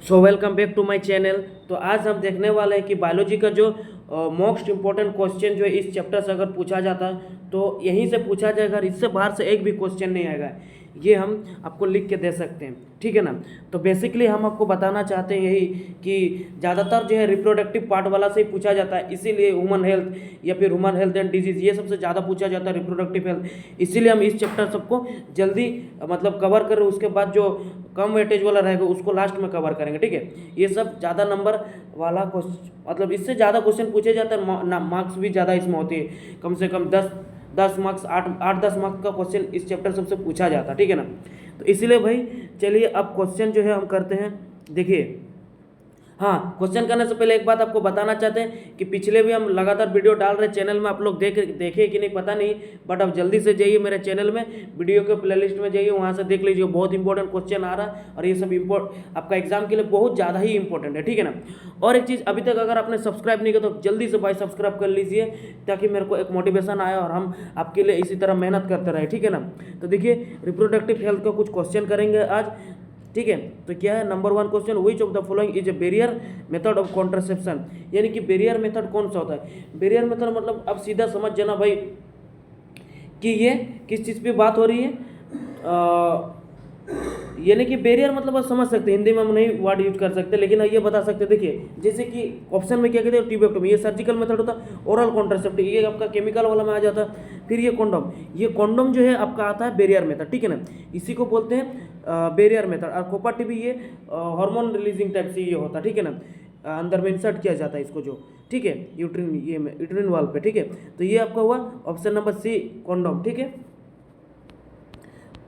So welcome back to my channel. तो आज हम देखने वाले हैं कि बायोलॉजी का जो मोस्ट इम्पोर्टेंट क्वेश्चन जो है इस चैप्टर से अगर पूछा जाता है तो यहीं से पूछा जाएगा, इससे बाहर से एक भी क्वेश्चन नहीं आएगा। ये हम आपको लिख के दे सकते हैं, ठीक है ना। तो बेसिकली हम आपको बताना चाहते हैं यही कि ज़्यादातर जो है रिप्रोडक्टिव पार्ट वाला से ही पूछा जाता है, इसीलिए ह्यूमन हेल्थ या फिर ह्यूमन हेल्थ एंड डिजीज़ ये सबसे ज़्यादा पूछा जाता है, रिप्रोडक्टिव हेल्थ। इसीलिए हम इस चैप्टर सबको जल्दी मतलब कवर करें, उसके बाद जो कम वेटेज वाला रहेगा उसको लास्ट में कवर करेंगे, ठीक है। ये सब ज़्यादा नंबर वाला क्वेश्चन, मतलब इससे ज़्यादा क्वेश्चन पूछे जाते हैं, मार्क्स भी ज़्यादा इसमें होती है। कम से कम 10 मार्क्स 8-10 मार्क्स का क्वेश्चन इस चैप्टर सबसे पूछा जाता है, ठीक है ना। तो इसीलिए भाई चलिए अब क्वेश्चन जो है हम करते हैं। देखिए, हाँ, क्वेश्चन करने से पहले एक बात आपको बताना चाहते हैं कि पिछले भी हम लगातार वीडियो डाल रहे हैं चैनल में, आप लोग देखे कि नहीं पता नहीं, बट आप जल्दी से जाइए मेरे चैनल में, वीडियो के प्लेलिस्ट में जाइए, वहाँ से देख लीजिए। बहुत इंपॉर्टेंट क्वेश्चन आ रहा है और ये सब आपका एग्जाम के लिए बहुत ज़्यादा ही इंपॉर्टेंट है, ठीक है ना। और एक चीज़, अभी तक अगर आपने सब्सक्राइब नहीं किया तो जल्दी से भाई सब्सक्राइब कर लीजिए, ताकि मेरे को एक मोटिवेशन आए और हम आपके लिए इसी तरह मेहनत करते रहे, ठीक है ना। तो देखिए, रिप्रोडक्टिव हेल्थ का कुछ क्वेश्चन करेंगे आज, ठीक है। तो क्या है, number 1 question, which of the following is a barrier method of contraception. यानी कि बैरियर मेथड कौन सा होता है। बैरियर मेथड मतलब अब सीधा समझ जाना भाई कि ये किस चीज़ पे बात हो रही है। यानी कि बैरियर मतलब आप समझ सकते हैं, हिंदी में हम नहीं वर्ड यूज कर सकते, लेकिन ये बता सकते हैं। देखिए, जैसे कि ऑप्शन में क्या कहते हैं, ट्यूबेक्टोमी, ये सर्जिकल मेथड होता है। ओरल कॉन्ट्रासेप्टिव, ये आपका केमिकल वाला में आ जाता है। फिर ये कॉन्डोम जो है आपका आता है बैरियर मेथड, ठीक है ना। इसी को बोलते हैं बैरियर मेथड। और कोपर्टी भी ये हार्मोन रिलीजिंग टाइप से ये होता है, ठीक है ना। अंदर में इंसर्ट किया जाता है इसको जो, ठीक है, यूट्रिन वाल पे, ठीक है। तो ये आपका हुआ ऑप्शन नंबर सी, कॉन्डोम, ठीक है।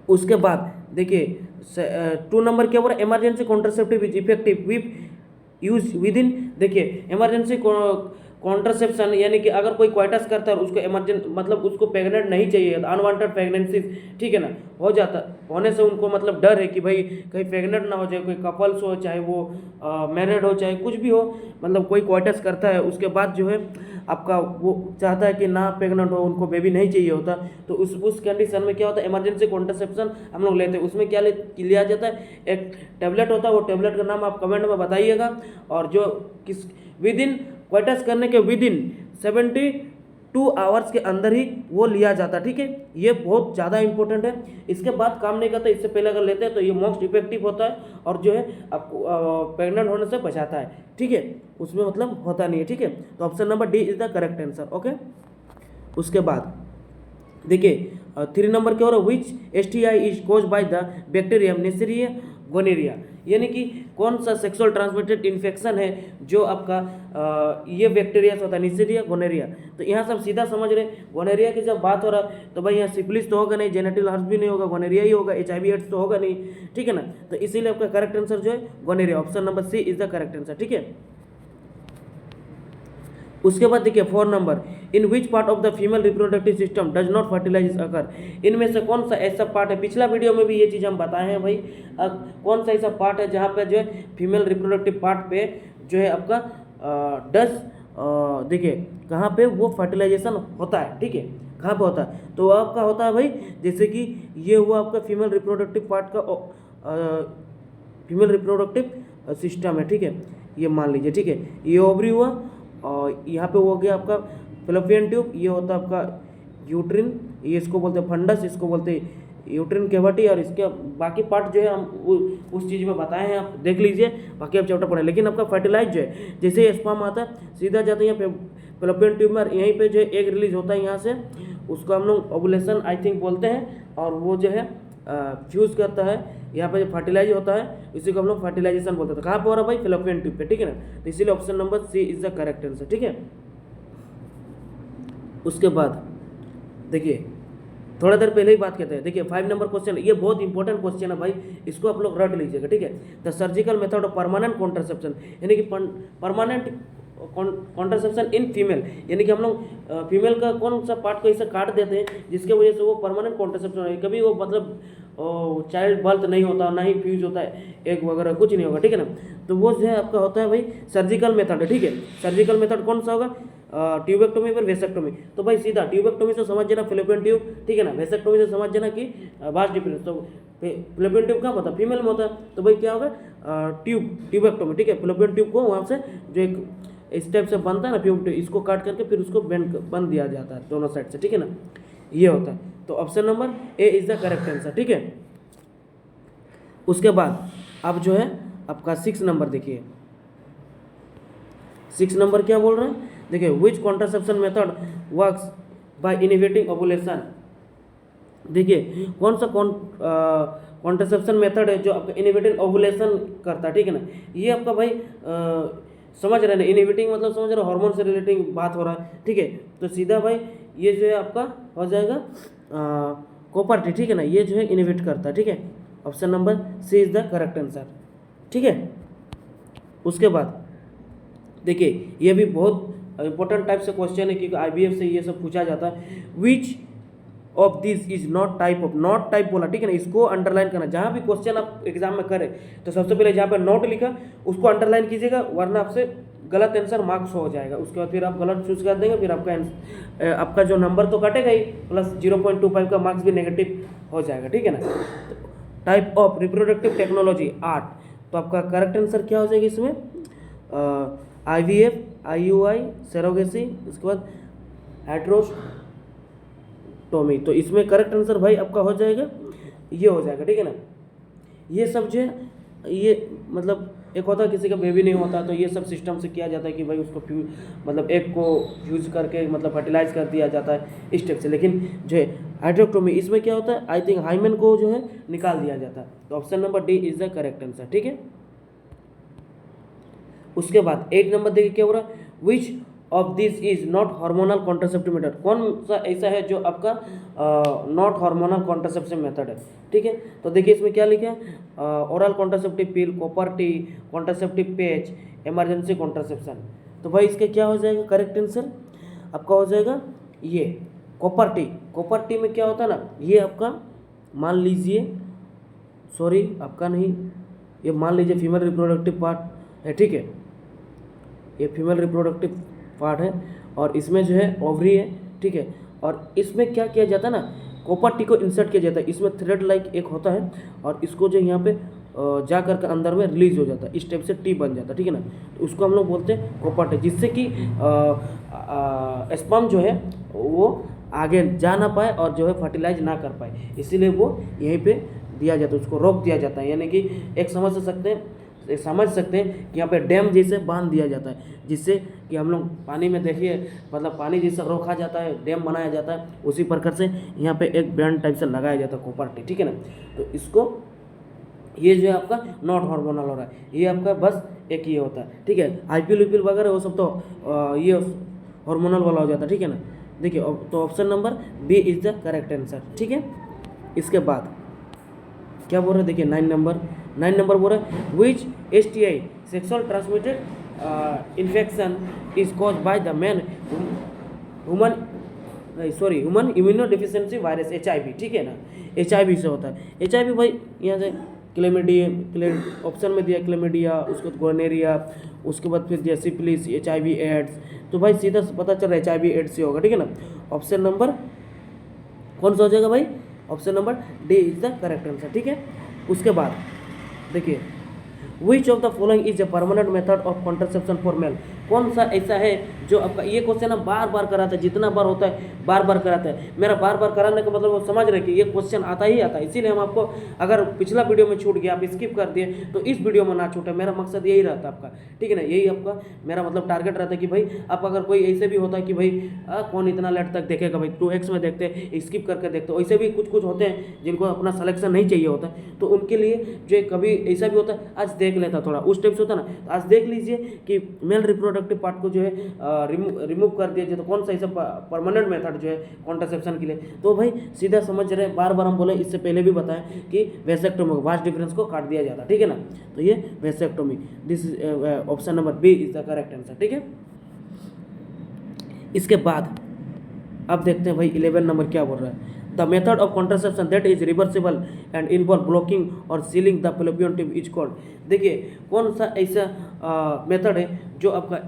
उसके बाद देखिए 2 नंबर क्या बोला, emergency contraceptive is effective with use with in. देखिए, इमरजेंसी कॉन्ट्रासेप्शन यानी कि अगर कोई क्वाइटस करता है और उसको मतलब उसको प्रेग्नेंट नहीं चाहिए, अनवांटेड प्रेगनेंसी, ठीक है ना, हो जाता होने से उनको मतलब डर है कि भाई कहीं प्रेग्नेंट ना हो जाए, कोई कपल्स हो, चाहे वो मैरिड हो, चाहे कुछ भी हो, मतलब कोई क्वाइटस करता है उसके बाद जो है आपका वो चाहता है कि ना प्रेग्नेंट हो, उनको बेबी नहीं चाहिए होता, तो उस कंडीशन में क्या होता है, इमरजेंसी कॉन्ट्रासेप्शन हम लोग लेते हैं। उसमें क्या लिया जाता है, एक टैबलेट होता है, वो टैबलेट का नाम आप कमेंट में बताइएगा। और जो किस विद इन क्वाइटस करने के विद इन 72 आवर्स के अंदर ही वो लिया जाता है, ठीक है। ये बहुत ज़्यादा इंपॉर्टेंट है। इसके बाद काम नहीं करता, इससे पहले अगर लेते हैं तो ये मोस्ट इफेक्टिव होता है और जो है आपको प्रेग्नेंट होने से बचाता है, ठीक है। उसमें मतलब होता नहीं है, ठीक है। तो option number D is the correct answer, okay. उसके बाद देखिए 3 नंबर क्या हो रहा है, which STI is caused by the bacterium Neisseria gonorrhoeae. यानी कि कौन सा सेक्सुअल ट्रांसमिटेड इन्फेक्शन है जो आपका ये बैक्टीरिया से होता है, नेसरिया गोनेरिया। तो यहाँ सब सीधा समझ रहे, गोनेरिया की जब बात हो रहा है तो भाई यहाँ सिफिलिस तो होगा नहीं, जेनेटल हर्ष भी नहीं होगा, गोनेरिया ही होगा, HIV एड्स तो होगा नहीं, ठीक है ना। तो इसीलिए आपका करेक्ट आंसर जो है gonorrhoea, option number C is the correct answer, ठीक है। उसके बाद देखिए 4 नंबर, in which part of the female reproductive system does not fertilise occur. इनमें से कौन सा ऐसा पार्ट है, पिछला वीडियो में भी ये चीज़ हम बताए हैं भाई, कौन सा ऐसा पार्ट है जहाँ पे जो है फीमेल रिप्रोडक्टिव पार्ट पे जो है आपका देखिए कहाँ पे वो फर्टिलाइजेशन होता है, ठीक है, कहाँ पे होता है। तो आपका होता है भाई, जैसे कि ये हुआ आपका फीमेल रिप्रोडक्टिव पार्ट का फीमेल रिप्रोडक्टिव सिस्टम है, ठीक है, ये मान लीजिए, ठीक है। ये ओवरी हुआ और यहाँ पे हो गया आपका फेलोपियन ट्यूब, ये होता है आपका यूट्रिन, ये इसको बोलते हैं फंडस, इसको बोलते हैं यूट्रिन कैविटी। और इसके बाकी पार्ट जो है हम उस चीज़ में बताए हैं, आप देख लीजिए, बाकी आप चैप्टर पढ़ें। लेकिन आपका फर्टिलाइज जो है, जैसे ही स्पर्म आता है सीधा जाता है यहाँ पे फेलोपियन ट्यूब में, यहीं पे जो है एग रिलीज होता है यहाँ से, उसको हम लोग ओवुलेशन आई थिंक बोलते हैं, और वो जो है फ्यूज़ करता है, यहाँ पे जो फर्टिलाइज होता है इसी को हम लोग फर्टिलाइजेशन बोलते हैं। कहाँ पे हो रहा है भाई, फेलोपियन ट्यूब पे, ठीक है ना। तो इसीलिए option number C is the correct answer, ठीक है। उसके बाद देखिए थोड़ा देर पहले ही बात करते हैं, देखिए 5 नंबर क्वेश्चन, ये बहुत इंपॉर्टेंट क्वेश्चन है भाई, इसको आप लोग रट लीजिएगा, ठीक है। The surgical method of permanent contraception, यानी कि परमानेंट कॉन्ट्रासेप्शन इन फीमेल, यानी कि हम लोग फीमेल का कौन सा पार्ट को ऐसे काट देते हैं जिसके वजह से वो परमानेंट कॉन्ट्रासेप्शन है, कभी वो मतलब चाइल्ड बर्थ नहीं होता, ना ही फ्यूज होता है, एग वगैरह कुछ नहीं होगा, ठीक है ना। तो वो जो है आपका होता है भाई सर्जिकल मेथड है, ठीक है। सर्जिकल मेथड कौन सा होगा, ट्यूबेक्टोमी पर वेसेक्टोमी। तो भाई सीधा ट्यूबेक्टोमी से समझ जाना फेलोपियन ट्यूब, ठीक है ना। वेसेक्टोमी से समझ जाना कि वास्ट डिफरेंस। तो फेलोपियन ट्यूब कहाँ होता है, फीमेल में होता है, तो भाई क्या होगा ट्यूबेक्टोमी, ठीक है। फेलोपियन ट्यूब को वहाँ से जो एक इस टाइप से बनता है ना ट्यूब, इसको काट करके फिर उसको बंद दिया जाता है दोनों साइड से, ठीक है ना, ये होता है। तो option number A is the correct answer, ठीक है। उसके बाद अब जो है आपका 6 नंबर देखिए, 6 नंबर क्या बोल रहे हैं, देखिए which contraception method works by inhibiting ovulation. देखिए कौन सा कॉन्ट्रासेप्शन मेथड है जो आपका इनिबिटिंग ओवुलेशन करता है, ठीक है ना। ये आपका भाई समझ रहे हैं ना, इनिबिटिंग मतलब समझ रहे हो, हार्मोन से रिलेटिंग बात हो रहा है, ठीक है। तो सीधा भाई ये जो है आपका हो जाएगा कॉपर टी, ठीक है ना, ये जो है इनिबिट करता है, ठीक है। Option number C is the correct answer, ठीक है। उसके बाद देखिए ये भी बहुत इंपॉर्टेंट टाइप से क्वेश्चन है, क्योंकि IVF से ये सब पूछा जाता है। Which of this is not type of, not type बोला, ठीक है ना, इसको अंडरलाइन करना। जहाँ भी क्वेश्चन आप एग्जाम में करें तो सबसे पहले जहाँ पे नॉट लिखा उसको अंडरलाइन कीजिएगा, वरना आपसे गलत आंसर मार्क्स हो जाएगा। उसके बाद फिर आप गलत चूज कर देंगे, फिर आपका जो नंबर तो कटेगा ही, प्लस 0.25 का मार्क्स भी नेगेटिव हो जाएगा, ठीक है ना। टाइप ऑफ रिप्रोडक्टिव टेक्नोलॉजी 8, तो आपका करेक्ट आंसर क्या हो जाएगा इसमें, IVF, IUI, सेरोगेसी, उसके बाद हेटेरोटोमी। तो इसमें करेक्ट आंसर भाई आपका हो जाएगा, ये हो जाएगा, ठीक है ना। ये सब जो है ये मतलब एक होता है किसी का बेबी नहीं होता, तो ये सब सिस्टम से किया जाता है कि भाई उसको मतलब एग को फ्यूज करके मतलब फर्टिलाइज कर दिया जाता है इस टाइप से। लेकिन जो है हाइड्रोक्टोमी, इसमें क्या होता है, आई थिंक हाइमेन को जो है निकाल दिया जाता है। तो option number D is the correct answer, ठीक है। उसके बाद 8 नंबर देखिए क्या हो रहा है, which of this is not hormonal contraceptive method. कौन सा ऐसा है जो आपका नॉट हार्मोनल कॉन्ट्रासेप्शन मेथड है, ठीक है। तो देखिए इसमें क्या लिखा है, ओरल कॉन्ट्रासेप्टिव पिल, copper T, contraceptive patch, emergency contraception. तो भाई इसके क्या हो जाएगा करेक्ट आंसर आपका हो जाएगा ये कॉपर टी। कॉपर टी में क्या होता है ना, ये आपका मान लीजिए, सॉरी आपका नहीं, ये मान लीजिए फीमेल रिप्रोडक्टिव पार्ट है, ठीक है, ये फीमेल रिप्रोडक्टिव पार्ट है और इसमें जो है ओवरी है, ठीक है। और इसमें क्या किया जाता है ना, कॉपर टी को इंसर्ट किया जाता है, इसमें थ्रेड लाइक एक होता है और इसको जो यहाँ पे जा करके अंदर में रिलीज हो जाता है, इस टाइप से टी बन जाता है, ठीक है ना। तो उसको हम लोग बोलते हैं कॉपर टी, जिससे कि स्पर्म जो है वो आगे जा ना पाए और जो है फर्टिलाइज ना कर पाए, इसीलिए वो यहीं पे दिया जाता है, उसको रोक दिया जाता है। यानी कि एक समझ सकते हैं कि यहाँ पे डैम जैसे बांध दिया जाता है, जिससे कि हम लोग पानी में देखिए मतलब पानी जैसा रोका जाता है, डैम बनाया जाता है, उसी प्रकार से यहाँ पे एक बैंड टाइप से लगाया जाता है कॉपर टी, ठीक है ना। तो इसको ये जो है आपका नॉट हार्मोनल हो रहा है, ये आपका बस एक ही होता है, ठीक है। IPL UPL वगैरह वो सब तो ये हार्मोनल वाला हो जाता है, ठीक है ना। देखिए तो option number B is the correct answer, ठीक है। इसके बाद क्या बोल रहे हैं, देखिए 9 नंबर बोल रहे हैं, विच STI sexual transmitted infection is caused by the human immunodeficiency virus HIV, ठीक है ना। HIV से होता है, HIV भाई यहाँ से क्लेमिडिया ऑप्शन में दिया, क्लेमिडिया, उसके बाद गोनेरिया, उसके बाद फिर दिया सिफिलिस, HIV एड्स। तो भाई सीधा पता चल रहा है HIV एड्स से होगा, ठीक है ना। ऑप्शन नंबर कौन सा हो जाएगा भाई, option number D is the correct answer, ठीक है। उसके बाद देखिए which of the following is a permanent method of contraception for male. कौन सा ऐसा है जो आपका, ये क्वेश्चन हम बार बार कराते हैं, जितना बार होता है बार बार कराते हैं। मेरा बार बार कराने का मतलब वो समझ रहे कि ये क्वेश्चन आता ही आता है, इसीलिए हम आपको, अगर पिछला वीडियो में छूट गया आप स्किप कर दिए तो इस वीडियो में ना छूटे, मेरा मकसद यही रहता है आपका, ठीक है ना। यही आपका मेरा मतलब टारगेट रहता है कि भाई आप अगर कोई ऐसे भी होता है कि भाई कौन इतना लेट तक देखेगा भाई, 2x में देखते हैं, स्किप करके देखते हैं, वैसे भी कुछ होते हैं जिनको अपना सिलेक्शन नहीं चाहिए होता, तो उनके लिए जो कभी ऐसा भी होता है आज देख लेता थोड़ा उस टाइप से होता है ना। तो आज देख लीजिए कि मेल रिप्रोडक्टिव पार्ट को जो है रिमूव कर दिया जाए, तो कौन सा ऐसा परमानेंट मेथड जो है कॉन्ट्रासेप्शन के लिए। तो भाई सीधा समझ रहे हैं, बार बार हम बोले, इससे पहले भी बताएं कि वेसेक्टोमी वास्ट डिफरेंस को काट दिया जाता है, ठीक है ना। तो ये vasectomy, this option number B is the correct answer, ठीक है। इसके बाद अब देखते हैं भाई 11 नंबर क्या बोल रहा है, the method of contraception that is reversible and involve blocking or sealing the fallopian tube is called. देखिए कौन सा ऐसा मेथड है जो आपका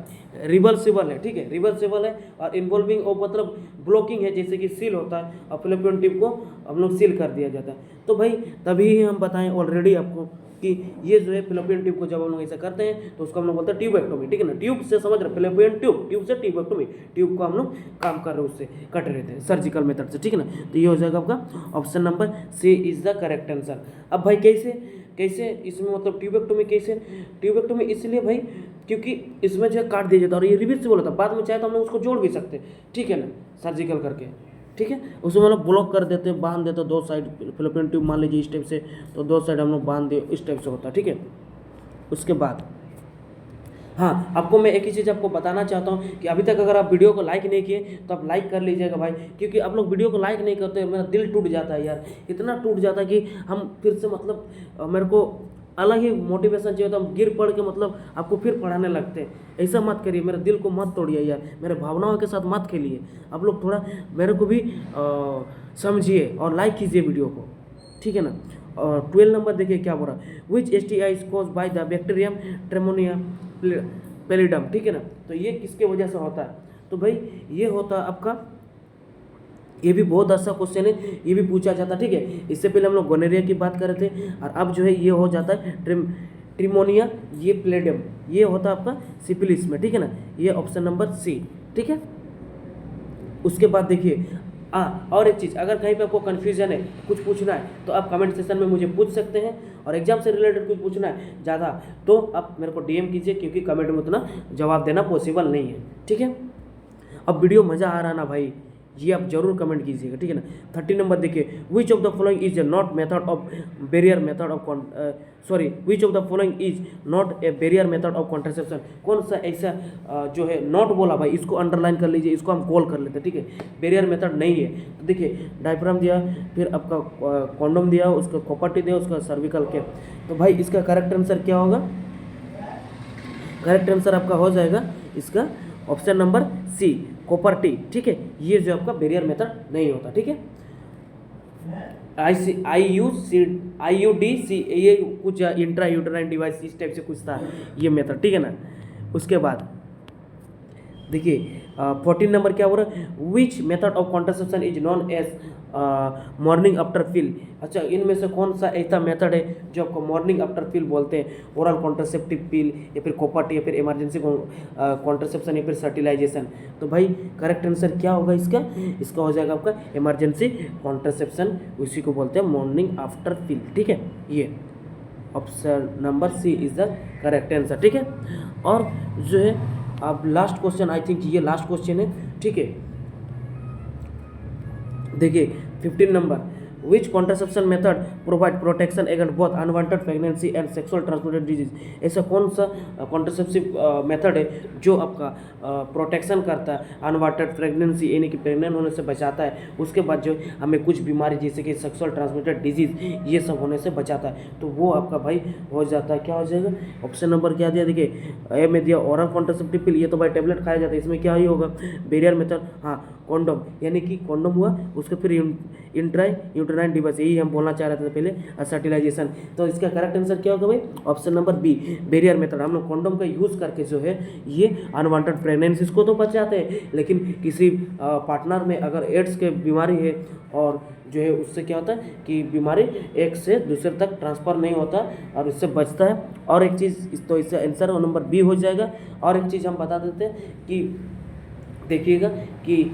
रिवर्सिबल है, ठीक है, रिवर्सिबल है और इन्वॉल्विंग और मतलब ब्लॉकिंग है, जैसे कि सील होता है और फेलोपियन ट्यूब को हम लोग सील कर दिया जाता है। तो भाई तभी हम बताएं ऑलरेडी आपको कि ये जो है फिलोपियन ट्यूब को जब हम लोग ऐसा करते हैं तो उसको हम लोग बोलते हैं ट्यूबेक्टोमी, ठीक है ना। ट्यूब से समझ रहे, फिलोपियन ट्यूब, ट्यूब से ट्यूबेक्टोमी, ट्यूब को हम लोग काम कर रहे हैं उससे कट रहे थे सर्जिकल मेथड से, ठीक है ना। तो ये हो जाएगा आपका option number C is the correct answer. अब भाई कैसे इसमें मतलब ट्यूबेक्टोमी कैसे, ट्यूबेक्टोमी इसलिए भाई क्योंकि इसमें जो है काट दिया जाता है और ये रिवर्सिबल होता है, बाद में चाहे तो हम लोग उसको जोड़ भी सकते हैं, ठीक है ना, सर्जिकल करके, ठीक है। उसमें हम लोग ब्लॉक कर देते हैं, बांध देते हैं दो साइड, फिलोपियन ट्यूब मान लीजिए इस टाइप से, तो दो साइड हम लोग बांध दिए, इस टाइप से होता है, ठीक है। उसके बाद हाँ, आपको मैं एक ही चीज़ आपको बताना चाहता हूँ कि अभी तक अगर आप वीडियो को लाइक नहीं किए तो आप लाइक कर लीजिएगा भाई, क्योंकि आप लोग वीडियो को लाइक नहीं करते, मेरा दिल टूट जाता है यार, इतना टूट जाता है कि हम फिर से मतलब मेरे को अलग ही मोटिवेशन चाहिए होता है, हम गिर पड़ के मतलब आपको फिर पढ़ाने लगते हैं। ऐसा मत करिए, मेरे दिल को मत तोड़िए यार, मेरे भावनाओं के साथ मत खेलिए, आप लोग थोड़ा मेरे को भी समझिए और लाइक कीजिए वीडियो को, ठीक है ना। और 12 नंबर देखिए क्या बोल रहा है, which STI is caused by the bacterium Treponema pallidum, ठीक है ना। तो ये किसके वजह से होता है, तो भाई ये होता है आपका, ये भी बहुत अच्छा क्वेश्चन है, ये भी पूछा जाता है, ठीक है। इससे पहले हम लोग गोनेरिया की बात कर रहे थे और अब जो है ये हो जाता है ट्रिमोनिया ये प्लेडियम, ये होता है आपका सिफिलिस में, ठीक है ना। ये ऑप्शन नंबर सी, ठीक है। उसके बाद देखिए और एक चीज़, अगर कहीं पे आपको कन्फ्यूजन है, कुछ पूछना है तो आप कमेंट सेक्शन में मुझे पूछ सकते हैं, और एग्जाम से रिलेटेड कुछ पूछना है ज़्यादा तो आप मेरे को DM कीजिए, क्योंकि कमेंट में उतना जवाब देना पॉसिबल नहीं है, ठीक है। अब वीडियो मज़ा आ रहा ना भाई, ये आप जरूर कमेंट कीजिएगा, ठीक है ना। 30 नंबर देखिए, which of the following is not method of barrier method of which of the following is not a barrier method of contraception, कौन सा ऐसा जो है नॉट बोला भाई, इसको अंडरलाइन कर लीजिए, इसको हम कॉल कर लेते हैं, ठीक है। बैरियर मेथड नहीं है, तो देखिए डायफ्राम दिया, फिर आपका कॉन्डोम दिया, उसका कॉपर्टी दिया, उसका सर्विकल केप, तो भाई इसका करेक्ट आंसर क्या होगा, करेक्ट आंसर आपका हो जाएगा इसका ऑप्शन नंबर सी, कॉपर्टी, ठीक है। ये जो आपका बैरियर मेथड नहीं होता, ठीक है। IUD ये कुछ इंट्रा यूटेराइन डिवाइस इस टाइप से कुछ था ये मेथड, ठीक है ना। उसके बाद देखिए 14 नंबर क्या हो रहा है, which method of contraception is known as morning after pill, अच्छा इनमें से कौन सा ऐसा मेथड है जो आपको मॉर्निंग आफ्टर पिल बोलते हैं, ओरल कॉन्ट्रासेप्टिव पिल या फिर कॉपर्टी या फिर इमरजेंसी कॉन्ट्रासेप्शन या फिर सर्टिलाइजेशन, तो भाई करेक्ट आंसर क्या होगा इसका, इसका हो जाएगा आपका इमरजेंसी कॉन्ट्रासेप्शन, उसी को बोलते हैं मॉर्निंग आफ्टर पिल, ठीक है। ये option number C is the correct answer, ठीक है। और जो है अब लास्ट क्वेश्चन, आई थिंक ये लास्ट क्वेश्चन है, ठीक है। देखिए 15 नंबर, which contraception method provide protection against both unwanted pregnancy and sexual transmitted disease, ऐसा कौन सा कॉन्ट्रासेप्टिव मेथड है जो आपका प्रोटेक्शन करता है अनवांटेड प्रेगनेंसी यानी कि प्रेग्नेंट होने से बचाता है, उसके बाद जो हमें कुछ बीमारी जैसे कि सेक्सुअल ट्रांसमिटेड डिजीज ये सब होने से बचाता है, तो वो आपका भाई हो जाता है, क्या हो जाएगा, ऑप्शन नंबर क्या दिया, देखिए ए में दिया ओरल कॉन्ट्रासेप्टिव पिल, ये तो भाई टेबलेट खाया जाता है, इसमें क्या ही होगा बैरियर मेथड, हाँ कॉन्डोम, यानी कि कॉन्डोम हुआ, उसके फिर इंट्रा यूटेराइन डिवाइस, यही हम बोलना चाह रहे थे पहले, फर्टिलाइजेशन, तो इसका करेक्ट आंसर क्या होगा भाई, option number B barrier method, हम लोग कॉन्डोम का यूज़ करके जो है ये अनवांटेड प्रेगनेंसीज को तो बचाते हैं, लेकिन किसी पार्टनर में अगर एड्स के बीमारी है और जो है उससे क्या होता है कि बीमारी एक से दूसरे तक ट्रांसफ़र नहीं होता और इससे बचता है। और एक चीज़ तो इसका आंसर नंबर बी हो जाएगा। और एक चीज़ हम बता देते हैं कि देखिएगा कि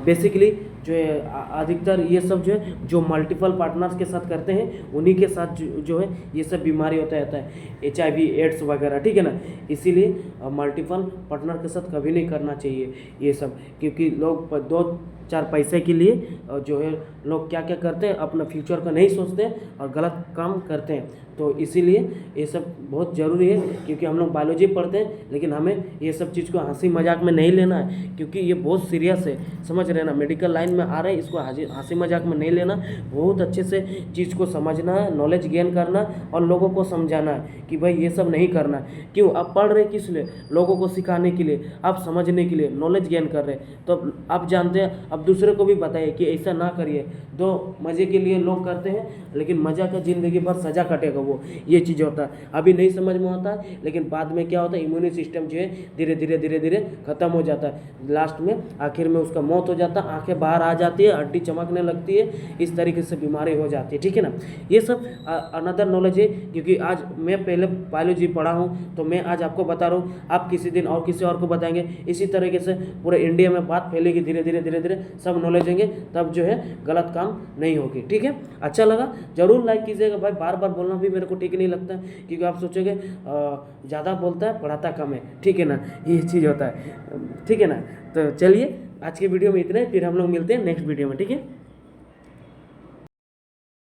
बेसिकली जो है अधिकतर ये सब जो है जो मल्टीपल पार्टनर्स के साथ करते हैं उन्हीं के साथ जो है ये सब बीमारी होता रहता है, HIV एड्स वगैरह, ठीक है ना। इसीलिए मल्टीपल पार्टनर के साथ कभी नहीं करना चाहिए ये सब, क्योंकि लोग 2-4 पैसे के लिए जो है लोग क्या क्या करते हैं, अपना फ्यूचर का नहीं सोचते हैं और गलत काम करते हैं। तो इसीलिए ये सब बहुत ज़रूरी है, क्योंकि हम लोग बायोलॉजी पढ़ते हैं लेकिन हमें ये सब चीज़ को हंसी मजाक में नहीं लेना है, क्योंकि ये बहुत सीरियस है, समझ रहे ना। मेडिकल लाइन में आ रहे हैं, इसको हंसी मजाक में नहीं लेना, बहुत अच्छे से चीज़ को समझना है, नॉलेज गेन करना और लोगों को समझाना है कि भाई ये सब नहीं करना है। क्यों आप पढ़ रहे हैं, किस लिए, लोगों को सिखाने के लिए, आप समझने के लिए, नॉलेज गेन कर रहे हैं। तो आप जानते हैं अब अब दूसरे को भी बताइए कि ऐसा ना करिए। दो मज़े के लिए लोग करते हैं, लेकिन मज़ा का ज़िंदगी भर सजा कटेगा वो, ये चीज़ होता है। अभी नहीं समझ में आता है, लेकिन बाद में क्या होता है, इम्यूनी सिस्टम जो है धीरे धीरे ख़त्म हो जाता है। लास्ट में आखिर में उसका मौत हो जाता है, आंखें बाहर आ जाती है, हड्डी चमकने लगती है, इस तरीके से बीमारी हो जाती है। ठीक है ना, ये सब अनदर नॉलेज है, क्योंकि आज मैं पहले बायोलॉजी पढ़ा हूँ तो मैं आज आपको बता रहा हूँ, आप किसी दिन और किसी और को बताएंगे। इसी तरीके से पूरे इंडिया में बात फैलेगी, धीरे धीरे सब नॉलेज होंगे, तब जो है गलत काम नहीं होगी। ठीक है, अच्छा लगा जरूर लाइक कीजिएगा भाई। बार बार बोलना भी मेरे को ठीक नहीं लगता है, क्योंकि आप सोचोगे ज़्यादा बोलता है पढ़ाता कम है। ठीक है ना, ये चीज़ होता है। ठीक है ना, तो चलिए आज के वीडियो में इतना ही, फिर हम लोग मिलते हैं नेक्स्ट वीडियो में। ठीक है।